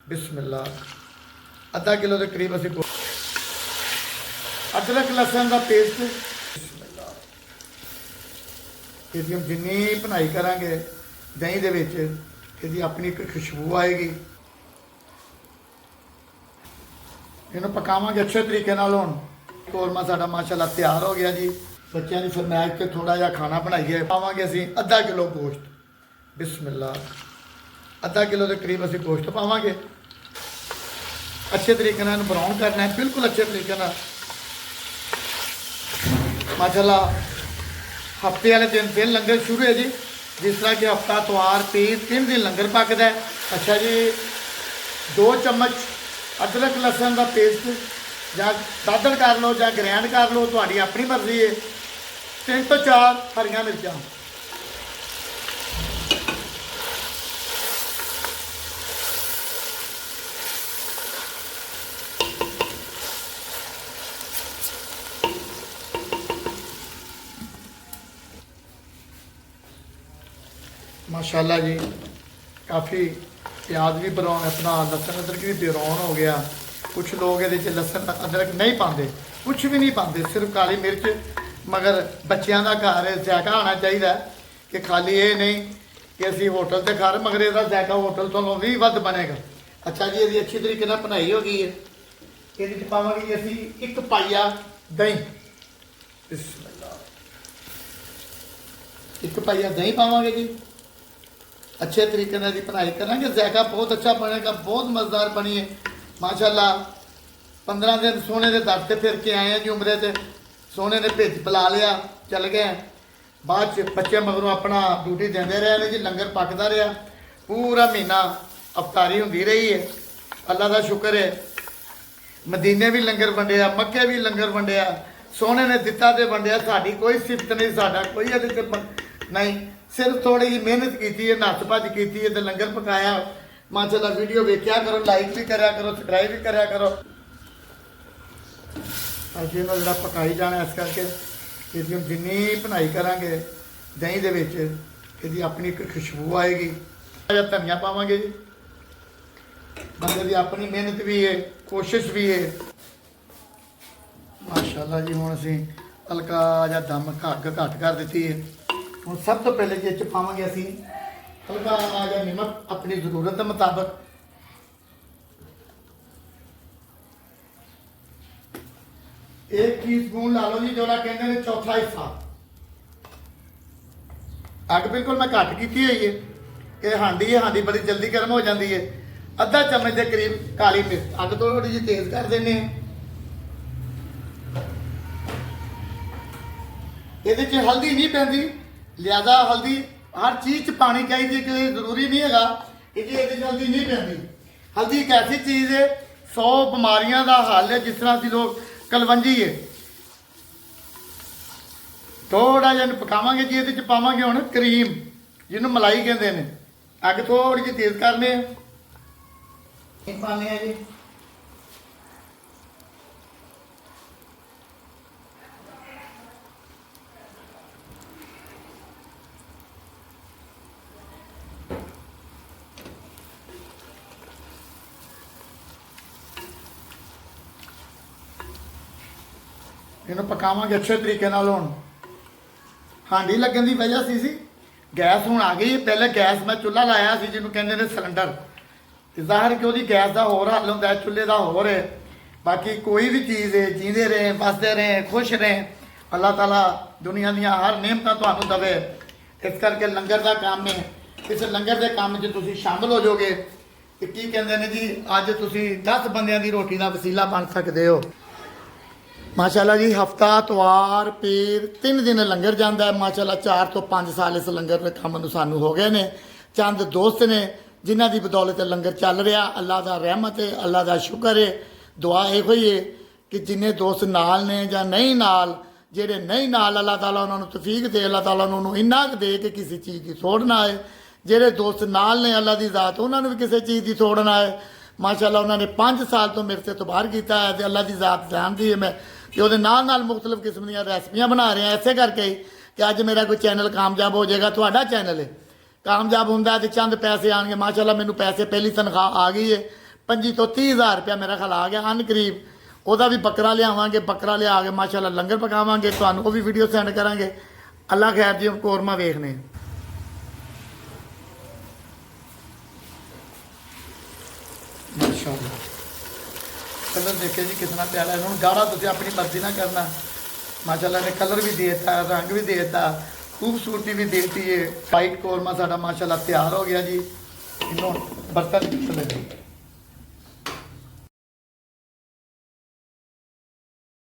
बिस्मिल्लाह। आधा किलो के करीब असी अदरक लसन का पेस्ट बिस्मिल्लाह। इसकी हम जिन्नी भुनाई करांगे दही दे विच इसकी अपनी एक खुशबू आएगी। इन्हों पकावांगे अच्छे तरीके नाल। हुण कोरमा साडा माशाअल्लाह तैयार हो गया जी। बच्चों की फरमाइश से थोड़ा जिहा खाना बनाइए। पावांगे असीं आधा किलो गोश्त बिस्मिल्लाह। आधा किलो के करीब असीं गोश्त पावांगे। अच्छे तरीके नाल ब्राउन करना है, बिल्कुल अच्छे तरीके नाल। माशाअल्लाह हफ्ते वाले दिन फिर लंगर शुरू है जी। जिस तरह कि हफ्ता इतवार पीर 3 दिन लंगर पकदा है। अच्छा जी, 2 चम्मच अदरक लसन का पेस्ट ਜਾਂ दादड़ कर लो ਜਾਂ ग्रैंड कर लो, ਤੁਹਾਡੀ अपनी मर्जी है। 3 ਤੋਂ 4 हरियां मिर्चां माशाल्लाह जी। काफ़ी प्याज भी ब्राउन, अपना लसन अदरक भी ब्राउन हो गया। कुछ लोग ये लसन अदरक नहीं पाते, कुछ भी नहीं पाते, सिर्फ काली मिर्च। मगर बच्चों का घर जायका आना चाहिए कि खाली ये नहीं कि असी होटल से खा रहे, मगर इसका जायका होटल तो भी वध बनेगा। अच्छा जी, ये अच्छी तरीके से बनाई हो गई है। ये पावे जी असी 1 पाइया दही बिस्मिल्लाह। 1 पाइया दही पावे जी। अच्छे तरीके से बनाई करेंगे, जायका बहुत अच्छा बनेगा, बहुत मज़ेदार बनी है माशाल्लाह। 15 दिन सोने के दर से फिर के आए हैं जी। उमरे से सोने ने भेज बुला लिया, चल गए। बाद बच्चे मगरों अपना ड्यूटी देंदे रहे ने जी। लंगर पकता रहा पूरा महीना, अफतारी होंदी रही है। अल्लाह का शुक्र है, मदीने भी लंगर वंडिया, मक्के भी लंगर वंडिया, सोने ने दिता तो वंडिया। साड़ी कोई सिफत नहीं, साडा कोई नहीं, सिर्फ थोड़ी जी मेहनत की है, नस भज की है तो लंगर पकाया। माशाल्लाह वीडियो वेख्या करो, लाइक भी करा करो, सबसक्राइब भी करा करो। अज इन्हों जो पकाई जाना, इस करके इसकी हम जिन्नी भुनाई करांगे दही दे विच इसकी अपनी एक खुशबू आएगी। धनिया पावांगे जी। बंदे की अपनी मेहनत भी है, कोशिश भी है माशाल्लाह जी। हुण असीं हल्का जिहा दम घट कर दी है। हुण सब तो पहले जी इस पावांगे असीं हल्का जिहा नमक अपनी जरूरत के मुताबिक। 1 टीस्पून ला लो जी, जो कहते हैं चौथा हिस्सा। अग बिल्कुल मैं घट की हुई है कि हांडी है, हांडी बड़ी जल्दी गर्म हो जाती है। आधा चम्मच के करीब काली मिर्च अग तो थोड़ी जी तेज कर देने। ये हल्दी नहीं पैंदी, लिहाजा हल्दी हर चीज़ च पानी चाहिए कि जरूरी नहीं है कि जी ये हल्दी नहीं पैंदी। हल्दी एक ऐसी चीज़ है, 100 बीमारियों का हल है। जिस तरह असीं लोग कलवंजी है, थोड़ा जिहा पकावांगे जी। ये पावांगे हुण क्रीम, जिन्होंने मलाई कहते हैं। अग थोड़ी जी तेज करने पाने जी। इन्हों पकावांगे अच्छे तरीके नाल। हुण हांडी लगन की वजह सी गैस हुण आ गई। पहले गैस मैं चूल्हा लाया सी, जिन्होंने कहते हैं सिलेंडर। ज़ाहिर कि वही गैस का होर हल होंदा है, चूल्हे का होर है। बाकी कोई भी चीज़ है, जींदे रहें, बसते रहें, खुश रहें। अल्लाह ताला दुनिया दी हर नेमतां तुहानूं दवे। इस करके लंगर का काम है। इस लंगर के काम च तुसीं शामिल हो जाओगे कि की कहते हैं जी, अज तुसीं 10 बंदियां दी रोटी का वसीला बन सकते हो माशाल्लाह जी। हफ्ता इतवार पीर 3 दिन लंगर जाता है माशाल्लाह। 4 तो 5 साल इस लंगर के काम नूं सानूं हो गए ने। चंद दोस्त ने जिन्हां दी बदौलत लंगर चल रहा। अल्लाह का रहमत है, अल्लाह का शुक्र है। दुआ इहो ही है कि जिन्हें दोस्त नाल ने या नहीं नाल, जेडे नहीं नाल, अल्लाह ताला उन्होंने तौफीक दे, अल्लाह ताला उन्होंने इन्ना क दे कि किसी चीज़ की थोड़ ना आए। जेडे दोस्त नाल ने अल्लाह की ज़ात, उन्होंने भी किसी चीज़ की थोड़ ना आए माशाल्लाह। उन्होंने 5 साल तो मेरे से तबार किया है तो अल्लाह की ज़ात जानती है। मैं तो वो नाल मुख्तलिफ किस्म दी रेसिपियाँ बना रहे हैं। इसे करके ही कि अज मेरा कोई चैनल कामयाब हो जाएगा। थोड़ा चैनल है कामयाब होंगे तो चंद पैसे आएंगे माशाल्लाह। मैनू पैसे पहली तनख्वाह आ गई है। 25 ਤੋਂ 30,000 ਰੁਪਇਆ ਮੇਰਾ ਖਿਆਲ ਆ ਗਿਆ ਹਨ ਕਰੀਬ। ਉਹਦਾ ਵੀ ਬੱਕਰਾ ਲਿਆਵਾਂਗੇ, ਬੱਕਰਾ ਲਿਆ ਕੇ ਮਾਸ਼ਾਅੱਲਾ ਲੰਗਰ ਪਕਾਵਾਂਗੇ, ਤੁਹਾਨੂੰ ਉਹ ਵੀ ਵੀਡੀਓ ਸੈਂਡ ਕਰਾਂਗੇ। ਅੱਲਾ ਖੈਰ ਜੀ, ਹੁਣ ਕੋਰਮਾ ਵੇਖਨੇ ਮਾਸ਼ਾਅੱਲਾ। कलर देखे जी कितना प्यारा है। गाढ़ा तुम अपनी मर्जी ना करना, माशाल्लाह ने कलर भी देता, रंग भी देता, खूबसूरती भी देती है। वाइट कोरमा साडा माशाल्लाह तैयार हो गया जी। इन्हों बर्तन